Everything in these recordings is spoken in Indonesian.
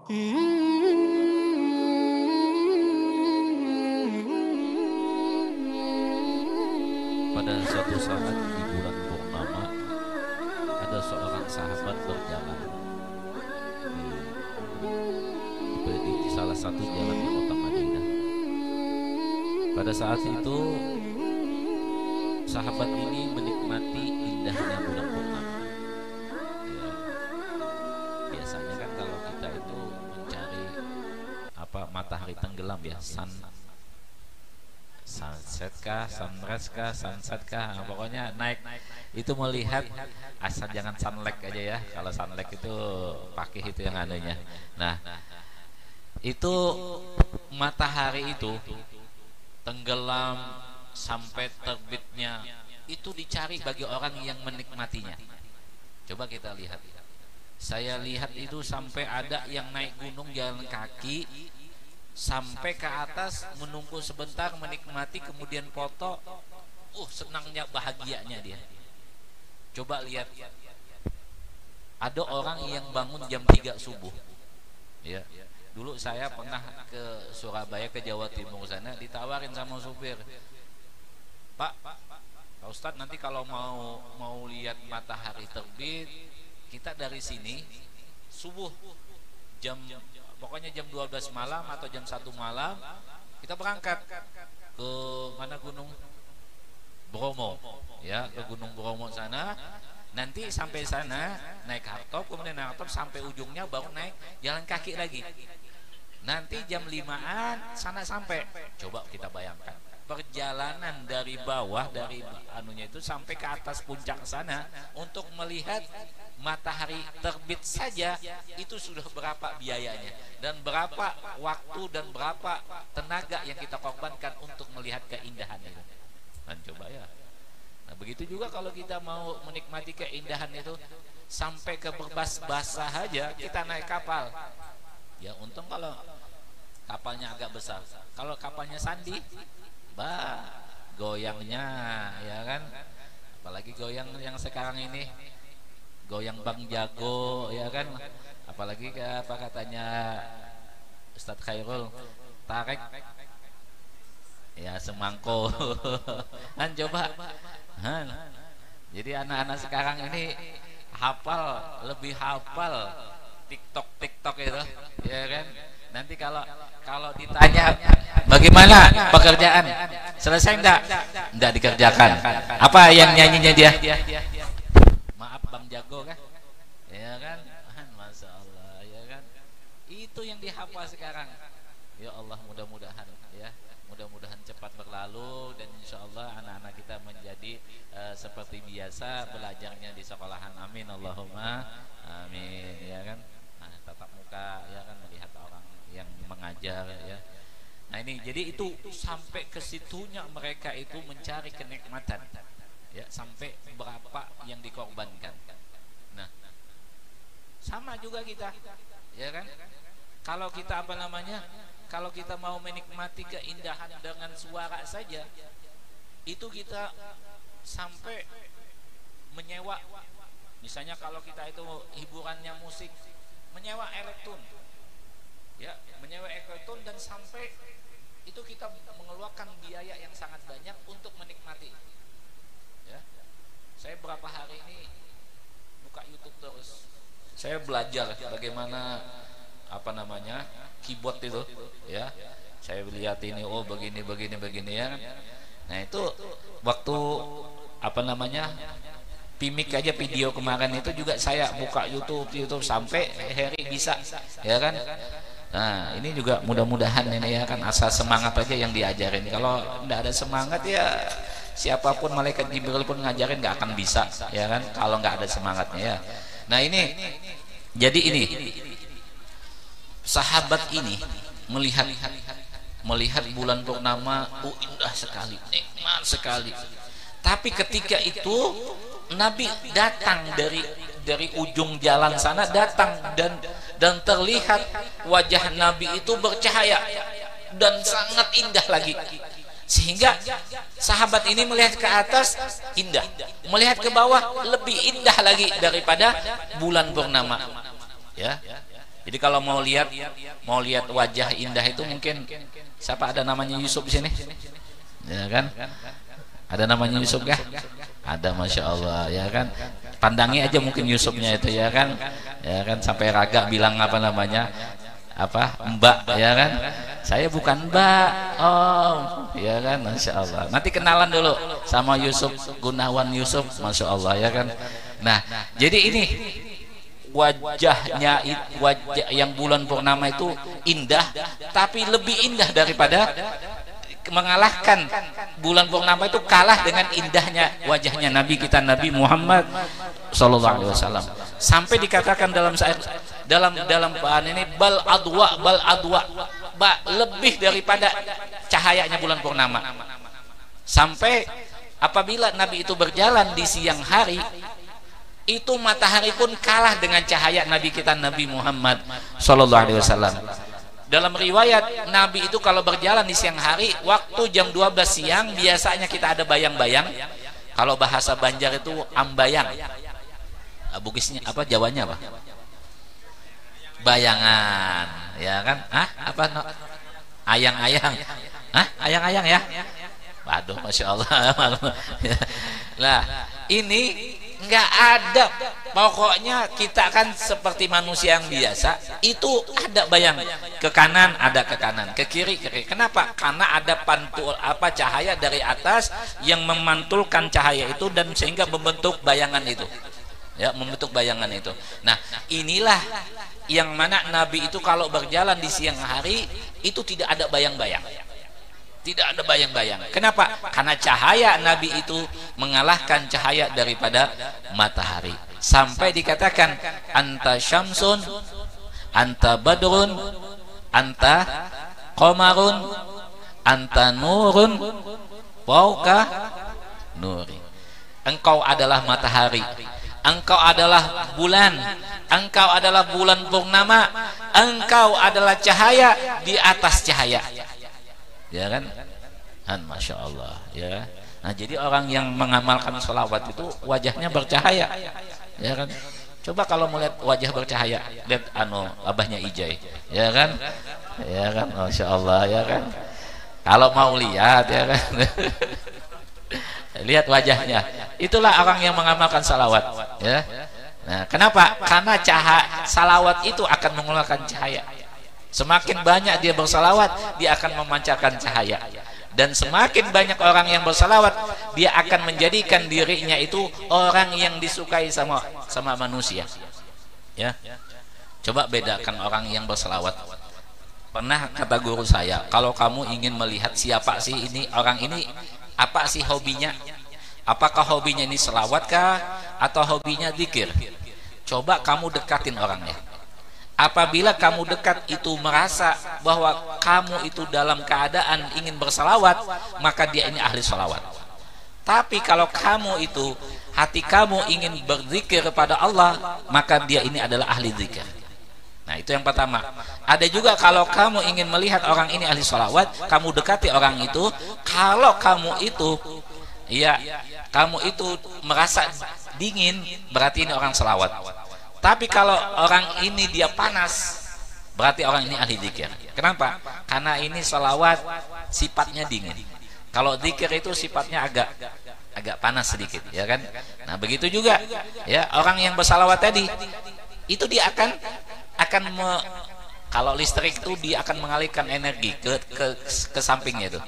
Pada suatu saat di bulan purnama, ada seorang sahabat berjalan di salah satu jalan di kota Madinah. Pada saat itu sahabat ini menikmati indahnya bulan purnama. Ya, biasanya kan kalau kita itu mencari matahari tenggelam ya, sunset kah, sunrise kah, sunset kah, pokoknya naik itu melihat, asal jangan sunlight aja ya. Kalau sunlight itu pakai itu yang anunya. Nah, itu matahari itu tenggelam sampai terbitnya itu dicari bagi orang yang menikmatinya. Coba kita lihat. Saya lihat itu sampai ada yang naik gunung jalan kaki sampai ke atas, menunggu sebentar, menikmati, kemudian foto. Senangnya, bahagianya dia. Coba lihat, ada orang yang bangun jam 3 subuh ya. Dulu saya pernah ke Surabaya, ke Jawa Timur sana, ditawarin sama supir, Pak Ustadz, nanti kalau mau lihat matahari terbit, kita dari sini subuh pokoknya jam 12 malam atau jam 1 malam kita berangkat ke mana, Gunung Bromo ya, ke Gunung Bromo sana. Nanti sampai sana naik hardtop, kemudian naik hardtop sampai ujungnya baru naik jalan kaki lagi. Nanti jam 5-an sana sampai. Coba kita bayangkan perjalanan dari bawah, dari anunya itu sampai ke atas puncak sana untuk melihat matahari terbit saja, itu sudah berapa biayanya dan berapa waktu dan berapa tenaga yang kita korbankan untuk melihat keindahan itu. Dan coba ya. Nah, begitu juga kalau kita mau menikmati keindahan itu, sampai ke Berbas-Basah aja kita naik kapal. Ya untung kalau kapalnya agak besar. Kalau kapalnya Sandi, goyangnya ya kan, apalagi goyang yang sekarang ini, goyang Bang Jago ya kan, apalagi apa katanya Ustadz Khairul, tarik ya semangko kan, coba jadi anak-anak sekarang ini lebih hafal TikTok itu ya kan. Nanti kalau ditanya bagaimana pekerjaan, selesai enggak dikerjakan, apa yang nyanyinya dia, maaf Bang Jago kan ya kan, Masya Allah ya kan, itu yang dihafal sekarang. Ya Allah, mudah-mudahan ya, mudah-mudahan cepat berlalu dan insya Allah anak-anak kita menjadi seperti biasa belajarnya di sekolahan. Amin Allahumma amin ya kan. Nah, tatap muka ya kan, melihat orang yang mengajar ya. Nah ini, jadi itu sampai ke situnya mereka itu mencari kenikmatan ya, sampai berapa yang dikorbankan. Nah, sama juga kita ya kan, kalau kita kalau kita mau menikmati keindahan dengan suara saja, itu kita sampai menyewa, misalnya kalau kita itu hiburannya musik, menyewa elektron ya, menyewa elektron, dan sampai itu kita mengeluarkan biaya yang sangat banyak untuk menikmati ya. Saya berapa hari ini buka YouTube terus, saya belajar bagaimana keyboard itu ya. Saya lihat ini, begini ya. Nah itu waktu Pimik aja video kemarin itu juga saya buka YouTube sampai Heri bisa ya kan. Nah ini juga mudah-mudahan ini ya kan, asal semangat aja yang diajarin. Kalau tidak ada semangat ya siapapun, malaikat Jibril pun ngajarin nggak akan bisa ya kan, kalau nggak ada semangatnya ya. Nah ini, jadi ini sahabat ini melihat bulan purnama, indah sekali, nikmat sekali. Tapi ketika itu Nabi datang dari ujung jalan sana, datang dan terlihat wajah Nabi itu bercahaya dan sangat indah lagi, sehingga sahabat ini melihat ke atas indah, melihat ke bawah lebih indah lagi daripada bulan purnama ya. Jadi kalau mau lihat wajah indah itu mungkin siapa ada namanya Yusuf di sini? Ya kan? Ada namanya Yusuf kah? Ada, masya Allah, ya kan? Pandangi aja mungkin Yusufnya itu, ya kan? Ya kan, sampai Raga bilang apa namanya? Apa? Mbak, ya kan? Saya bukan Mbak. Oh, ya kan? Masya Allah. Nanti kenalan dulu sama Yusuf, Gunawan Yusuf, masya Allah, ya kan? Nah, jadi ini wajah yang bulan purnama itu indah, tapi lebih indah daripada mengalahkan bulan purnama itu, kalah dengan indahnya wajahnya Nabi kita, Nabi Muhammad sallallahu alaihi wasallam. Sampai dikatakan dalam bahan ini bal adwa, lebih daripada cahayanya bulan purnama. Sampai apabila Nabi itu berjalan di siang hari, itu matahari pun kalah dengan cahaya Nabi kita, Nabi Muhammad sallallahu alaihi wasallam. Dalam riwayat, Nabi itu kalau berjalan di siang hari, waktu jam 12 siang biasanya kita ada bayang-bayang. Kalau bahasa Banjar itu ambayang. Bugisnya apa, Jawanya apa? Bayangan, ya kan? Apa no? Ayang-ayang. Ayang-ayang ya? Waduh, masya Allah. Lah, ini nggak ada, pokoknya kita kan seperti manusia yang biasa, itu ada bayang ke kanan, ada ke kanan, ke kiri, kenapa? Karena ada pantul cahaya dari atas yang memantulkan cahaya itu, dan sehingga membentuk bayangan itu, ya, membentuk bayangan itu. Nah, inilah yang mana Nabi itu kalau berjalan di siang hari itu tidak ada bayang-bayang. Tidak ada bayang-bayang. Kenapa? Karena cahaya Nabi itu mengalahkan cahaya daripada matahari. Sampai dikatakan anta syamsun, anta badrun, anta qamarun, anta nurun fauqa nuri. Engkau adalah matahari, engkau adalah bulan, engkau adalah bulan purnama, engkau adalah cahaya di atas cahaya. Ya kan? Masya Allah, ya. Nah, jadi orang yang mengamalkan sholawat itu wajahnya bercahaya, ya kan? Coba kalau melihat wajah bercahaya, lihat abahnya Ijai, ya kan? Ya kan, Masya Allah, ya kan? Kalau mau lihat, ya kan? Lihat wajahnya. Itulah orang yang mengamalkan sholawat, ya. Nah, kenapa? Karena cahaya salawat itu akan mengeluarkan cahaya. Semakin banyak dia bersalawat, dia akan memancarkan cahaya. Dan semakin banyak orang yang bersalawat, dia akan menjadikan dirinya itu orang yang disukai sama manusia. Ya. Coba bedakan orang yang bersalawat. Pernah kata guru saya, kalau kamu ingin melihat siapa sih ini, orang ini apa sih hobinya? Apakah hobinya ini selawat kah atau hobinya zikir? Coba kamu dekatin orangnya. Apabila kamu dekat itu merasa bahwa kamu itu dalam keadaan ingin bersalawat, maka dia ini ahli salawat. Tapi kalau kamu itu hati kamu ingin berzikir kepada Allah, maka dia ini adalah ahli zikir. Nah, itu yang pertama. Ada juga kalau kamu ingin melihat orang ini ahli salawat, kamu dekati orang itu. Kalau kamu itu kamu itu merasa dingin, berarti ini orang salawat. Tapi kalau orang ini dia panas, berarti orang ini ahli zikir. Kenapa? Karena ini salawat sifatnya dingin. Kalau zikir itu sifatnya agak panas sedikit, ya kan? Nah, begitu juga ya orang yang bersalawat tadi, itu dia akan kalau listrik itu dia akan mengalihkan energi ke sampingnya itu.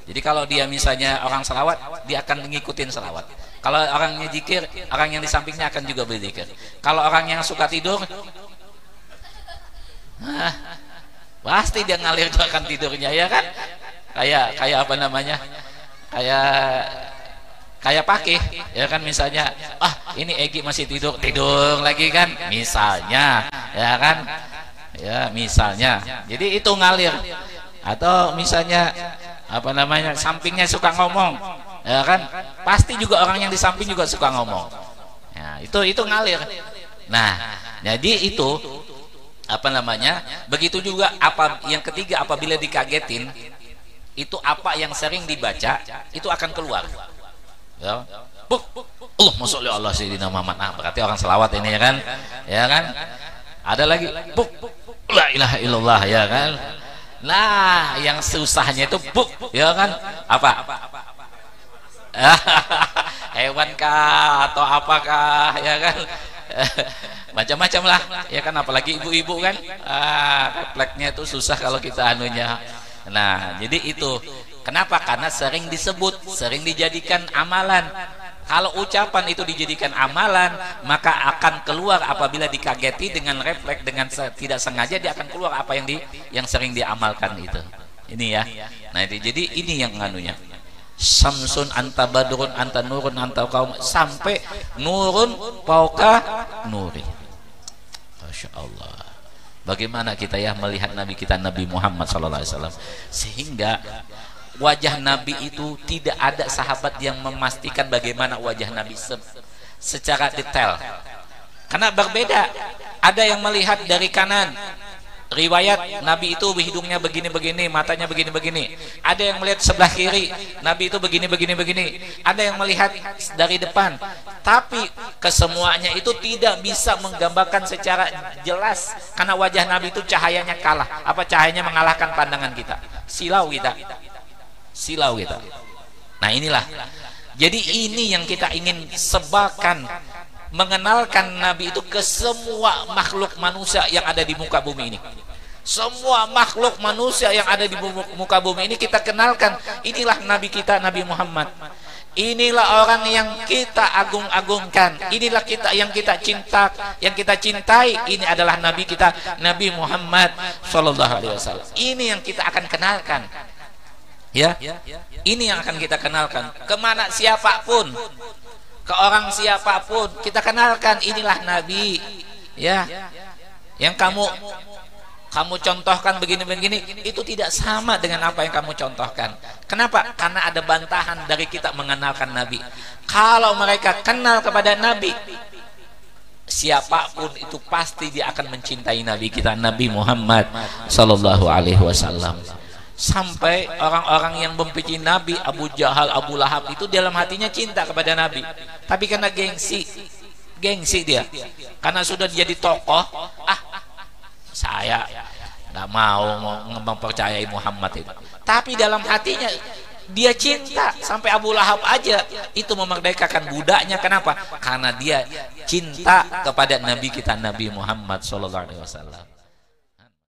Jadi kalau dia misalnya orang salawat, dia akan ngikutin salawat. Kalau orangnya zikir, orang yang di sampingnya akan juga berzikir. Kalau orang yang suka tidur, pasti dia ngalir akan tidurnya, ya kan? Kayak apa namanya? Kayak pakai, ya kan, misalnya, ini Egi masih tidur lagi kan, misalnya, ya kan? Ya, misalnya. Jadi itu ngalir. Atau misalnya apa namanya, sampingnya suka ngomong, ya kan, pasti juga orang yang di samping juga suka ngomong. Nah, itu ngalir. Nah, jadi itu apa namanya, begitu juga yang ketiga, apabila dikagetin, itu apa yang sering dibaca itu akan keluar, ya. Allahumma sholli ala sayyidina Muhammad. Nah, berarti orang selawat ini, ya kan, ya kan. Ada lagi la ilaha illallah, ya kan. Nah, yang susahnya itu ya kan, apa? Hewan kah atau apakah, ya kan? Macam-macam lah, ya kan, apalagi ibu-ibu kan, refleksnya itu susah kalau kita anunya. Nah, jadi itu kenapa? Karena sering disebut, sering dijadikan amalan. Kalau ucapan itu dijadikan amalan, maka akan keluar apabila dikageti dengan refleks, dengan tidak sengaja dia akan keluar apa yang sering diamalkan itu. Ini ya. Nah, jadi ini yang nganunya. Samsun anta badrun anta nurun anta kaum, sampai nurun pauka nuri. Masya Allah. Bagaimana kita ya melihat Nabi kita, Nabi Muhammad SAW, sehingga wajah Nabi itu tidak ada sahabat yang memastikan bagaimana wajah Nabi secara detail, karena berbeda. Ada yang melihat dari kanan, riwayat Nabi itu hidungnya begini-begini, matanya begini-begini. Ada yang melihat sebelah kiri, Nabi itu begini-begini. Ada yang melihat dari depan. Tapi kesemuanya itu tidak bisa menggambarkan secara jelas, karena wajah Nabi itu cahayanya kalah. Apa cahayanya mengalahkan pandangan kita? Silau kita. Nah, inilah. Jadi ini yang kita ingin sebarkan, mengenalkan Nabi itu ke semua makhluk manusia yang ada di muka bumi ini. Semua makhluk manusia yang ada di muka bumi ini kita kenalkan, inilah Nabi kita, Nabi Muhammad. Inilah orang yang kita agung-agungkan. Inilah kita yang kita cinta, yang kita cintai. Ini adalah Nabi kita, Nabi Muhammad Sallallahu Alaihi Wasallam. Ini yang kita akan kenalkan. Ya, ini yang akan kita kenalkan kemana siapapun, ke orang siapapun kita kenalkan, inilah Nabi. Ya, yang kamu contohkan begini-begini itu tidak sama dengan apa yang kamu contohkan. Kenapa? Karena ada bantahan dari kita mengenalkan Nabi. Kalau mereka kenal kepada Nabi, siapapun itu pasti dia akan mencintai Nabi kita, Nabi Muhammad Sallallahu Alaihi Wasallam. Sampai orang-orang yang membenci Nabi, Abu Jahal, Abu Lahab itu dalam hatinya cinta kepada Nabi, tapi karena gengsi dia, karena sudah jadi tokoh, saya nggak mau mempercayai Muhammad itu. Tapi dalam hatinya dia cinta, sampai Abu Lahab aja itu memerdekakan budaknya. Kenapa? Karena dia cinta kepada Nabi kita, Nabi Muhammad Sallallahu Alaihi Wasallam.